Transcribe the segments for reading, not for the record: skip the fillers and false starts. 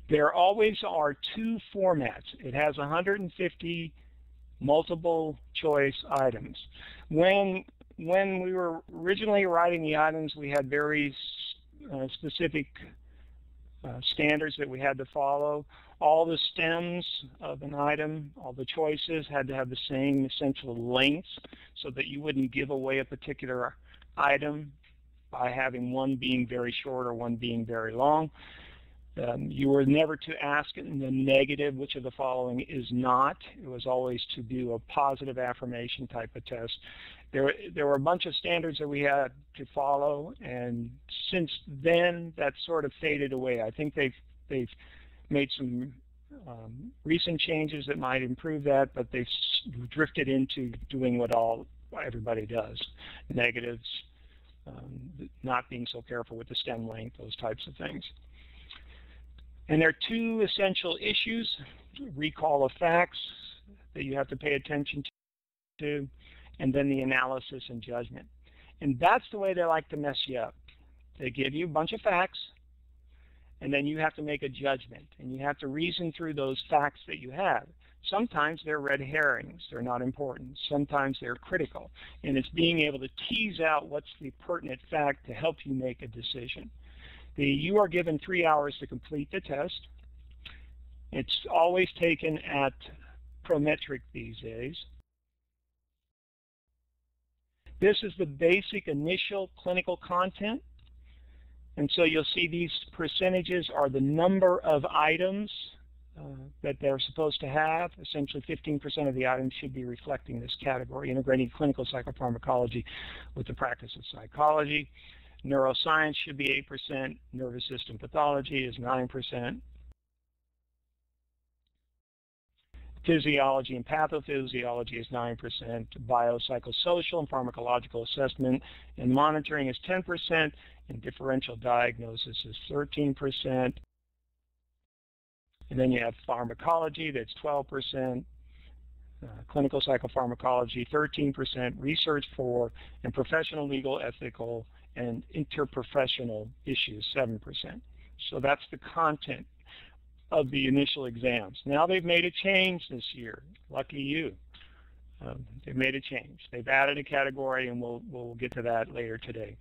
There always are two formats. It has 150 multiple choice items. When we were originally writing the items, we had very specific standards that we had to follow. All the stems of an item, all the choices had to have the same essential lengths so that you wouldn't give away a particular item by having one being very short or one being very long. You were never to ask in the negative which of the following is not. It was always to do a positive affirmation type of test. There were a bunch of standards that we had to follow, and since then that sort of faded away. I think they've made some recent changes that might improve that, but they've drifted into doing what everybody does. Negatives, not being so careful with the stem length, those types of things. And there are two essential issues: recall of facts that you have to pay attention to, and then the analysis and judgment. And that's the way they like to mess you up. They give you a bunch of facts, and then you have to make a judgment, and you have to reason through those facts that you have. Sometimes they're red herrings, they're not important. Sometimes they're critical, and it's being able to tease out what's the pertinent fact to help you make a decision. You are given 3 hours to complete the test. It's always taken at Prometric these days. This is the basic initial clinical content. And so you'll see these percentages are the number of items that they're supposed to have. Essentially 15% of the items should be reflecting this category: integrating clinical psychopharmacology with the practice of psychology. Neuroscience should be 8%. Nervous system pathology is 9%. Physiology and pathophysiology is 9%. Biopsychosocial and pharmacological assessment and monitoring is 10%. And differential diagnosis is 13%. And then you have pharmacology, that's 12%. Clinical psychopharmacology, 13%. Research 4%. And professional, legal, ethical, and interprofessional issues, 7%. So that's the content of the initial exams. Now they've made a change this year. Lucky you. They've made a change. They've added a category, and we'll get to that later today.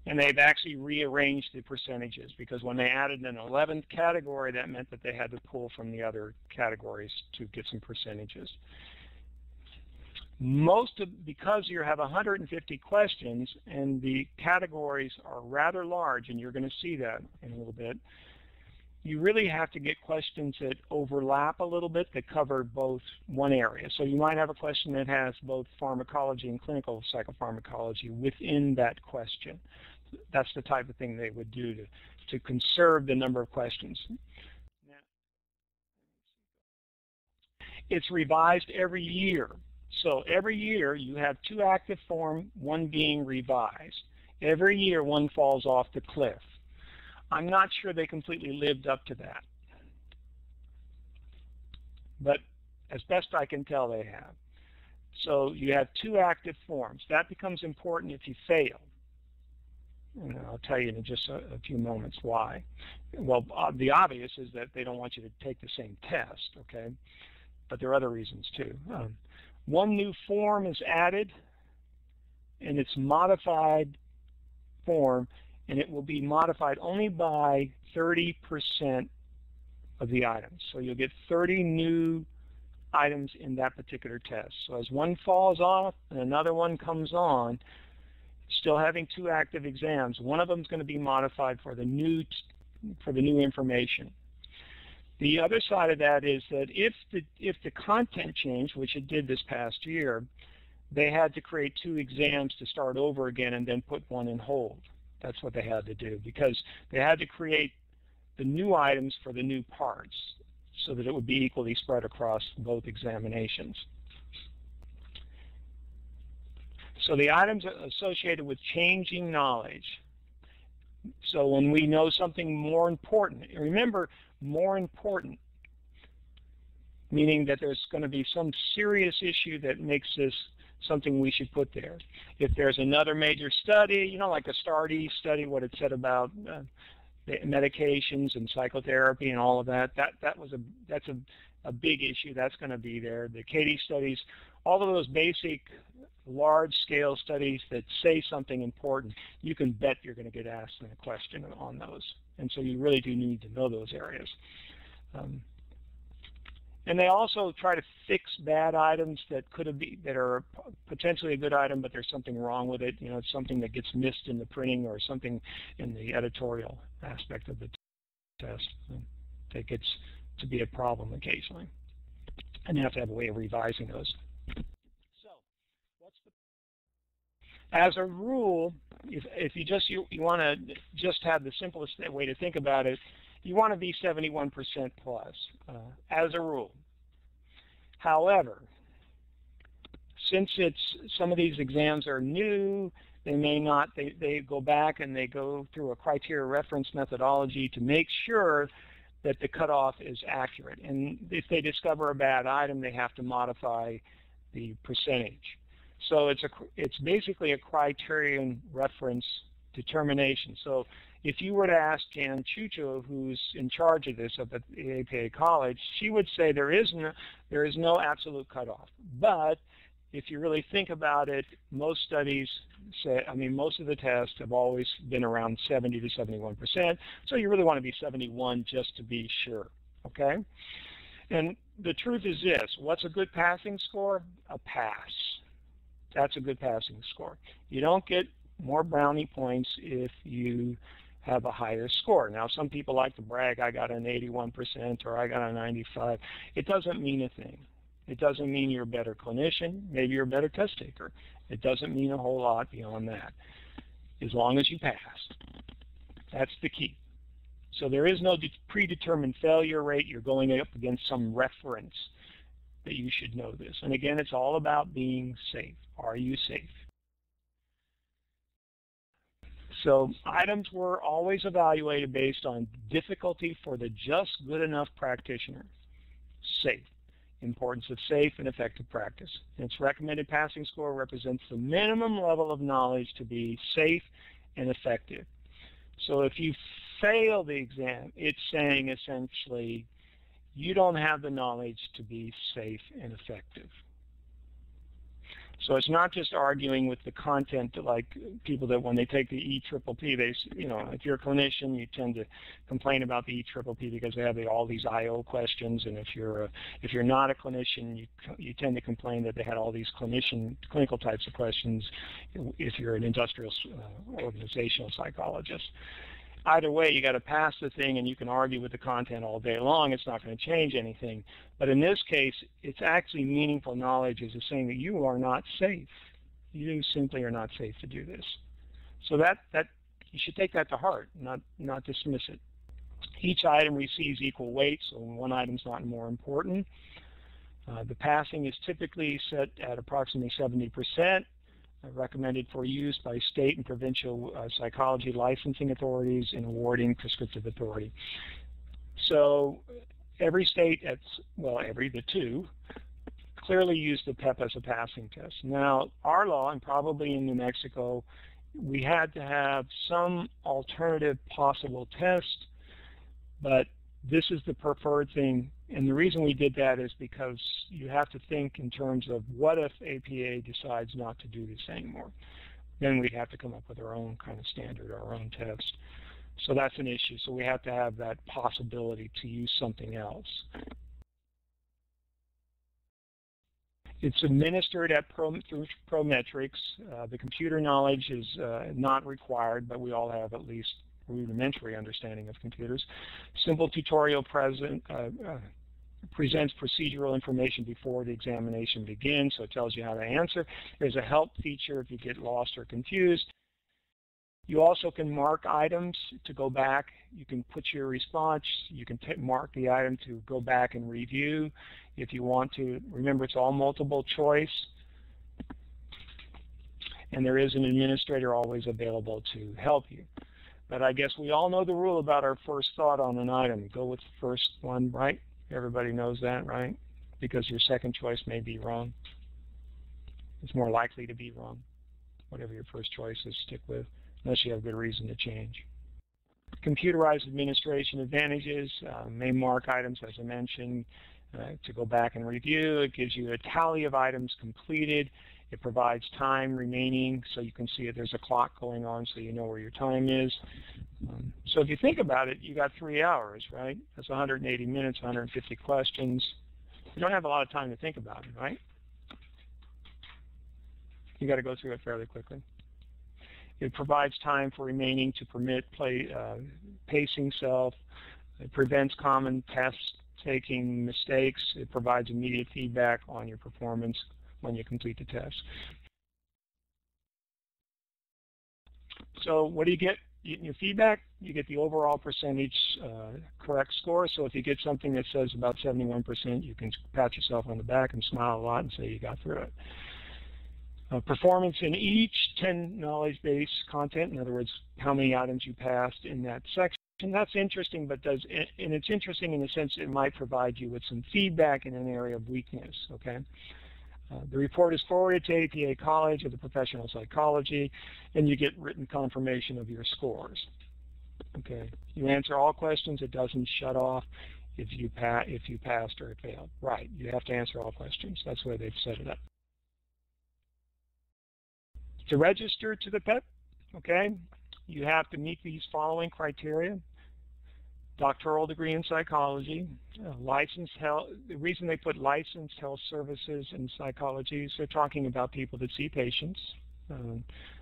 And they've actually rearranged the percentages, because when they added an 11th category, that meant that they had to pull from the other categories to get some percentages. Because you have 150 questions and the categories are rather large, and you're going to see that in a little bit, you really have to get questions that overlap a little bit, that cover both one area. So you might have a question that has both pharmacology and clinical psychopharmacology within that question. That's the type of thing they would do to conserve the number of questions. Now, it's revised every year. So every year you have 2 active form, 1 being revised. Every year one falls off the cliff. I'm not sure they completely lived up to that, but as best I can tell, they have. So you have 2 active forms. That becomes important if you fail. And I'll tell you in just a few moments why. Well, the obvious is that they don't want you to take the same test, okay? But there are other reasons too. 1 new form is added, and it's modified form, and it will be modified only by 30% of the items. So you'll get 30 new items in that particular test. So as one falls off and another one comes on, still having 2 active exams, one of them is going to be modified for the new information. The other side of that is that if the content changed, which it did this past year, they had to create 2 exams to start over again and then put 1 in hold. That's what they had to do, because they had to create the new items for the new parts so that it would be equally spread across both examinations. So the items are associated with changing knowledge. So when we know something more important, remember, more important, meaning that there's going to be some serious issue that makes this something we should put there. If there's another major study, you know, like a STAR-D study, what it said about medications and psychotherapy and all of that. That's a big issue. That's going to be there. The case studies, all of those basic large-scale studies that say something important, you can bet you're going to get asked a question on those. And so you really do need to know those areas. And they also try to fix bad items that that are potentially a good item, but there's something wrong with it. You know, it's something that gets missed in the printing or something in the editorial aspect of the test that gets to be a problem occasionally. And you have to have a way of revising those. So, as a rule, if you want to just have the simplest way to think about it, you want to be 71% plus, as a rule. However, since some of these exams are new, they go back and they go through a criteria reference methodology to make sure that the cutoff is accurate. And if they discover a bad item, they have to modify the percentage. So it's basically a criterion reference determination. So if you were to ask Jan Chucho, who's in charge of this up at the APA College, she would say there is no absolute cutoff. But if you really think about it, most studies say, most of the tests have always been around 70 to 71%. So you really want to be 71 just to be sure, okay? And the truth is this: what's a good passing score? A pass. That's a good passing score. You don't get more brownie points if you have a higher score. Now, some people like to brag, I got an 81% or I got a 95. It doesn't mean a thing. It doesn't mean you're a better clinician. Maybe you're a better test taker. It doesn't mean a whole lot beyond that, as long as you pass. That's the key. So there is no predetermined failure rate. You're going up against some reference that you should know this. And again, it's all about being safe. Are you safe? So items were always evaluated based on difficulty for the just good enough practitioner. Safe. Importance of safe and effective practice. Its recommended passing score represents the minimum level of knowledge to be safe and effective. So if you fail the exam, it's saying essentially you don't have the knowledge to be safe and effective. So it's not just arguing with the content, like people that when they take the EPPP, if you're a clinician, you tend to complain about the EPPP because they have all these IO questions, and if you're not a clinician, you tend to complain that they had all these clinical types of questions if you're an industrial organizational psychologist. Either way, you got to pass the thing, and you can argue with the content all day long. It's not going to change anything. But in this case, it's actually meaningful knowledge is saying that you are not safe. You simply are not safe to do this. So that you should take that to heart, not dismiss it. Each item receives equal weight, so one item's not more important. The passing is typically set at approximately 70%. Recommended for use by state and provincial psychology licensing authorities in awarding prescriptive authority. So every state, the two, clearly use the PEP as a passing test. Now, our law, and probably in New Mexico, we had to have some alternative possible test, but this is the preferred thing. And the reason we did that is because you have to think in terms of what if APA decides not to do this anymore. Then we'd have to come up with our own kind of standard, our own test. So that's an issue. So we have to have that possibility to use something else. It's administered through Prometrics. The computer knowledge is not required, but we all have at least rudimentary understanding of computers. Simple tutorial presents procedural information before the examination begins, so it tells you how to answer. There's a help feature if you get lost or confused. You also can mark items to go back. You can put your response. You can mark the item to go back and review if you want to. Remember, it's all multiple choice. And there is an administrator always available to help you. But I guess we all know the rule about our first thought on an item. Go with the first one, right? Everybody knows that, right? Because your second choice may be wrong. It's more likely to be wrong. Whatever your first choice is, stick with, unless you have good reason to change. Computerized administration advantages, may mark items, as I mentioned, to go back and review. It gives you a tally of items completed. It provides time remaining, so you can see that there's a clock going on so you know where your time is. So if you think about it, you got 3 hours, right? That's 180 minutes, 150 questions. You don't have a lot of time to think about it, right? You got to go through it fairly quickly. It provides time for remaining to permit pacing self. It prevents common test-taking mistakes. It provides immediate feedback on your performance when you complete the test. So what do you get in your feedback? You get the overall percentage correct score. So if you get something that says about 71%, you can pat yourself on the back and smile a lot and say you got through it. Performance in each 10 knowledge-based content, in other words, how many items you passed in that section. That's interesting, but it's interesting in the sense it might provide you with some feedback in an area of weakness, okay? The report is forwarded to APA College of the Professional Psychology, and you get written confirmation of your scores. Okay, you answer all questions. It doesn't shut off if you passed or failed. Right, you have to answer all questions. That's the way they've set it up. To register to the PEP, okay, you have to meet these following criteria. Doctoral degree in psychology, licensed health. The reason they put licensed health services in psychology is they're talking about people that see patients.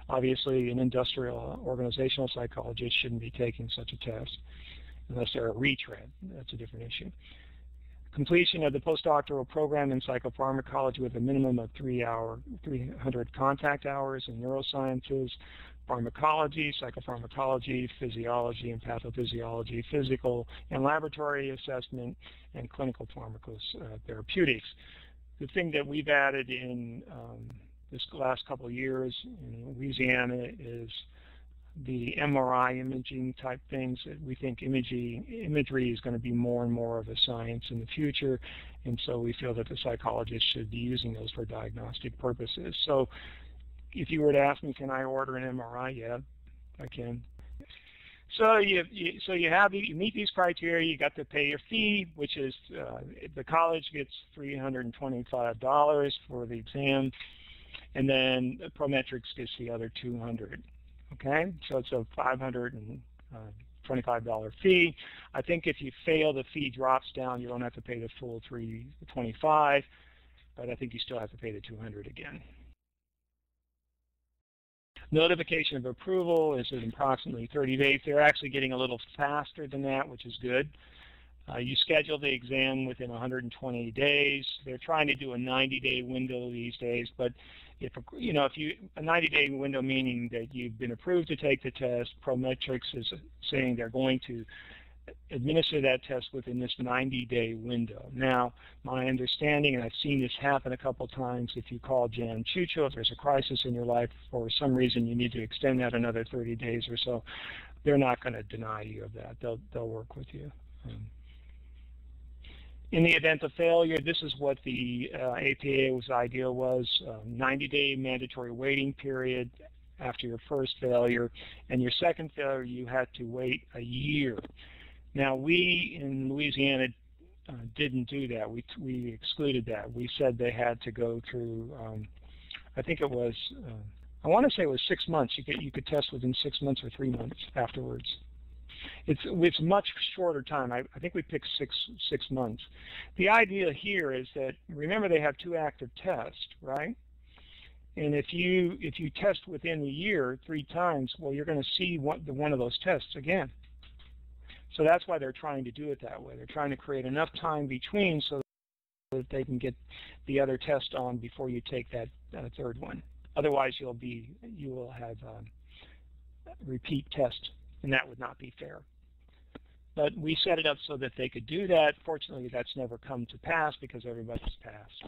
Obviously, an industrial organizational psychologist shouldn't be taking such a test unless they're a retread. That's a different issue. Completion of the postdoctoral program in psychopharmacology with a minimum of 300 contact hours in neurosciences, pharmacology, psychopharmacology, physiology and pathophysiology, physical and laboratory assessment, and clinical pharmacotherapeutics. The thing that we've added in this last couple of years in Louisiana is the MRI imaging type things. We think imagery is going to be more and more of a science in the future, and so we feel that the psychologists should be using those for diagnostic purposes. So if you were to ask me, can I order an MRI? Yeah, I can. So you meet these criteria. You got to pay your fee, which is the college gets $325 for the exam, and then Prometrics gets the other $200. Okay, so it's a $525 fee. I think if you fail, the fee drops down. You don't have to pay the full $325, but I think you still have to pay the $200 again. Notification of approval is in approximately 30 days. They're actually getting a little faster than that, which is good. You schedule the exam within 120 days. They're trying to do a 90-day window these days, but if a 90-day window meaning that you've been approved to take the test, Prometrics is saying they're going to administer that test within this 90-day window. Now, my understanding, and I've seen this happen a couple times, if you call Jan Chucho, if there's a crisis in your life, for some reason you need to extend that another 30 days or so, they're not going to deny you of that. They'll work with you. In the event of failure, this is what the APA's idea was, 90-day mandatory waiting period after your first failure, and your second failure you had to wait a year. Now, we in Louisiana didn't do that. We excluded that. We said they had to go through, I think it was, I want to say it was 6 months. You could test within 6 months or 3 months afterwards. It's much shorter time. I think we picked six months. The idea here is that, remember, they have 2 active tests, right? And if you test within a year 3 times, well, you're going to see one of those tests again. So that's why they're trying to do it that way. They're trying to create enough time between so that they can get the other test on before you take that third one. Otherwise, you will have repeat tests, and that would not be fair. But we set it up so that they could do that. Fortunately, that's never come to pass because everybody's passed.